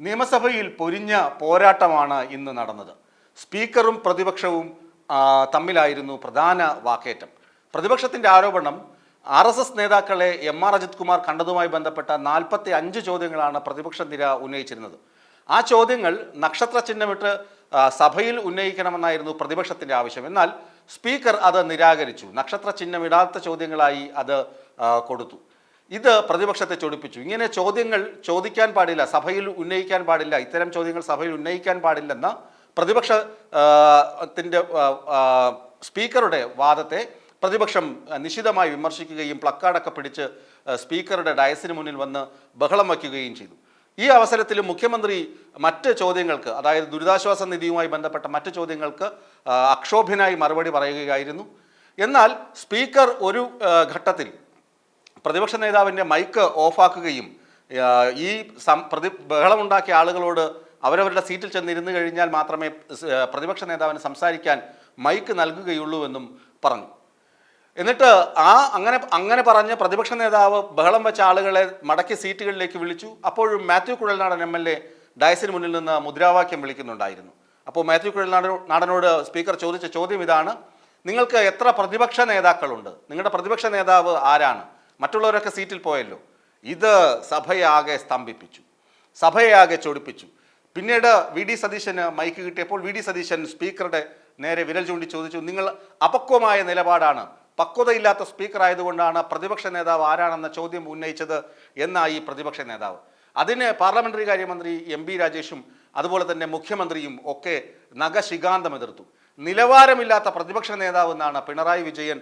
നിയമസഭയിൽ പൊരിഞ്ഞ പോരാട്ടമാണ് ഇന്ന് നടന്നത്. സ്പീക്കറും പ്രതിപക്ഷവും തമ്മിലായിരുന്നു പ്രധാന വാക്കേറ്റം. പ്രതിപക്ഷത്തിന്റെ ആരോപണം RSS നേതാക്കളെ MR അജിത് കുമാർ കണ്ടതുമായി ബന്ധപ്പെട്ട 45 ചോദ്യങ്ങളാണ് പ്രതിപക്ഷ നിര ഉന്നയിച്ചിരുന്നത്. ആ ചോദ്യങ്ങൾ നക്ഷത്ര ചിഹ്നമിട്ട് സഭയിൽ ഉന്നയിക്കണമെന്നായിരുന്നു പ്രതിപക്ഷത്തിന്റെ ആവശ്യം. എന്നാൽ സ്പീക്കർ അത് നിരാകരിച്ചു. നക്ഷത്ര ചിഹ്നമിടാത്ത ചോദ്യങ്ങളായി അത് കൊടുത്തു. ഇത് പ്രതിപക്ഷത്തെ ചൊടിപ്പിച്ചു. ഇങ്ങനെ ചോദ്യങ്ങൾ ചോദിക്കാൻ പാടില്ല, സഭയിൽ ഉന്നയിക്കാൻ പാടില്ല, ഇത്തരം ചോദ്യങ്ങൾ സഭയിൽ ഉന്നയിക്കാൻ പാടില്ലെന്ന പ്രതിപക്ഷത്തിൻ്റെ സ്പീക്കറുടെ വാദത്തെ പ്രതിപക്ഷം നിശിതമായി വിമർശിക്കുകയും പ്ലക്കാർഡൊക്കെ പിടിച്ച് സ്പീക്കറുടെ ഡയസിന് മുന്നിൽ വന്ന് ബഹളം വയ്ക്കുകയും ചെയ്തു. ഈ അവസരത്തിൽ മുഖ്യമന്ത്രി മറ്റ് ചോദ്യങ്ങൾക്ക്, അതായത് ദുരിതാശ്വാസ നിധിയുമായി ബന്ധപ്പെട്ട മറ്റ് ചോദ്യങ്ങൾക്ക് അക്ഷോഭ്യനായി മറുപടി പറയുകയായിരുന്നു. എന്നാൽ സ്പീക്കർ ഒരു ഘട്ടത്തിൽ പ്രതിപക്ഷ നേതാവിൻ്റെ മൈക്ക് ഓഫാക്കുകയും ഈ ബഹളമുണ്ടാക്കിയ ആളുകളോട് അവരവരുടെ സീറ്റിൽ ചെന്നിരുന്നു കഴിഞ്ഞാൽ മാത്രമേ പ്രതിപക്ഷ നേതാവിന് സംസാരിക്കാൻ മൈക്ക് നൽകുകയുള്ളൂ എന്നും പറഞ്ഞു. എന്നിട്ട് അങ്ങനെ പറഞ്ഞ് പ്രതിപക്ഷ നേതാവ് ബഹളം വെച്ച ആളുകളെ മടക്കി സീറ്റുകളിലേക്ക് വിളിച്ചു. അപ്പോഴും മാത്യു കുഴൽനാടൻ MLA ഡയസിന് മുന്നിൽ നിന്ന് മുദ്രാവാക്യം വിളിക്കുന്നുണ്ടായിരുന്നു. അപ്പോൾ മാത്യു കുഴൽനാടനോട് സ്പീക്കർ ചോദിച്ച ചോദ്യം ഇതാണ്: നിങ്ങൾക്ക് എത്ര പ്രതിപക്ഷ നേതാക്കളുണ്ട്? നിങ്ങളുടെ പ്രതിപക്ഷ നേതാവ് ആരാണ്? മറ്റുള്ളവരൊക്കെ സീറ്റിൽ പോയല്ലോ. ഇത് സഭയാകെ സ്തംഭിപ്പിച്ചു, സഭയാകെ ചൊടിപ്പിച്ചു. പിന്നീട് VD സതീശന് മൈക്ക് കിട്ടിയപ്പോൾ VD സതീശൻ സ്പീക്കറുടെ നേരെ വിരൽ ചൂണ്ടി ചോദിച്ചു, നിങ്ങൾ അപക്വമായ നിലപാടാണ്, പക്വതയില്ലാത്ത സ്പീക്കർ ആയതുകൊണ്ടാണ് പ്രതിപക്ഷ നേതാവ് ആരാണെന്ന ചോദ്യം ഉന്നയിച്ചത് എന്നായി പ്രതിപക്ഷ നേതാവ്. അതിന് പാർലമെന്ററി കാര്യമന്ത്രി MB രാജേഷും അതുപോലെ തന്നെ മുഖ്യമന്ത്രിയും ഒക്കെ നഖശികാന്തം എതിർത്തു. നിലവാരമില്ലാത്ത പ്രതിപക്ഷ നേതാവ് എന്നാണ് പിണറായി വിജയൻ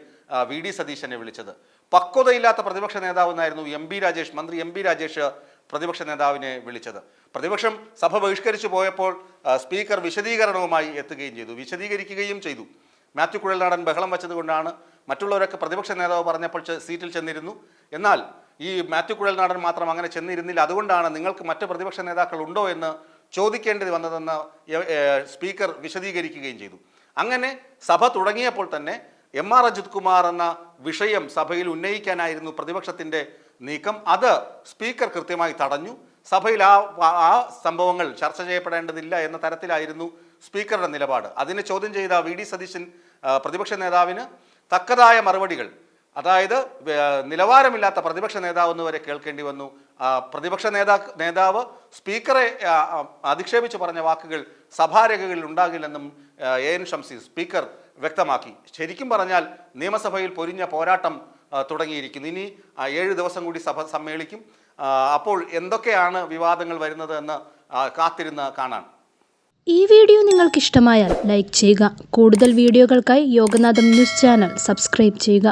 VD സതീശനെ വിളിച്ചത്. പക്വതയില്ലാത്ത പ്രതിപക്ഷ നേതാവ് എന്നായിരുന്നു മന്ത്രി MB രാജേഷ് പ്രതിപക്ഷ നേതാവിനെ വിളിച്ചത്. പ്രതിപക്ഷം സഭ ബഹിഷ്കരിച്ചു പോയപ്പോൾ സ്പീക്കർ വിശദീകരണവുമായി വിശദീകരിക്കുകയും ചെയ്തു. മാത്യു കുഴൽനാടൻ ബഹളം വെച്ചതുകൊണ്ടാണ്, മറ്റുള്ളവരൊക്കെ പ്രതിപക്ഷ നേതാവ് പറഞ്ഞപ്പോൾ സീറ്റിൽ ചെന്നിരുന്നു, എന്നാൽ ഈ മാത്യു കുഴൽനാടൻ മാത്രം അങ്ങനെ ചെന്നിരുന്നില്ല, അതുകൊണ്ടാണ് നിങ്ങൾക്ക് മറ്റ് പ്രതിപക്ഷ നേതാക്കൾ ഉണ്ടോ എന്ന് ചോദിക്കേണ്ടി വന്നതെന്ന് സ്പീക്കർ വിശദീകരിക്കുകയും ചെയ്തു. അങ്ങനെ സഭ തുടങ്ങിയപ്പോൾ തന്നെ MR അജിത് കുമാർ എന്ന വിഷയം സഭയിൽ ഉന്നയിക്കാനായിരുന്നു പ്രതിപക്ഷത്തിൻ്റെ നീക്കം. അത് സ്പീക്കർ കൃത്യമായി തടഞ്ഞു. സഭയിൽ ആ സംഭവങ്ങൾ ചർച്ച ചെയ്യപ്പെടേണ്ടതില്ല എന്ന തരത്തിലായിരുന്നു സ്പീക്കറുടെ നിലപാട്. അതിനെ ചോദ്യം ചെയ്ത VD സതീശൻ പ്രതിപക്ഷ നേതാവിന് തക്കതായ മറുപടികൾ, അതായത് നിലവാരമില്ലാത്ത പ്രതിപക്ഷ നേതാവ് എന്ന് വരെ കേൾക്കേണ്ടി വന്നു. പ്രതിപക്ഷ നേതാവ് സ്പീക്കറെ അധിക്ഷേപിച്ച് പറഞ്ഞ വാക്കുകൾ സഭാരേഖകളിൽ ഉണ്ടാകില്ലെന്നും AN ഷംസി സ്പീക്കർ വ്യക്തമാക്കി. ശരിക്കും പറഞ്ഞാൽ നിയമസഭയിൽ പൊരിഞ്ഞ പോരാട്ടം തുടങ്ങിയിരിക്കുന്നു. ഇനി 7 ദിവസം കൂടി സഭ സമ്മേളിക്കും. അപ്പോൾ എന്തൊക്കെയാണ് വിവാദങ്ങൾ വരുന്നത് എന്ന് കാത്തിരുന്ന് കാണാൻ. ഈ വീഡിയോ നിങ്ങൾക്ക് ഇഷ്ടമായാൽ ലൈക്ക് ചെയ്യുക. കൂടുതൽ വീഡിയോകൾക്കായി യോഗനാഥം ന്യൂസ് ചാനൽ സബ്സ്ക്രൈബ് ചെയ്യുക.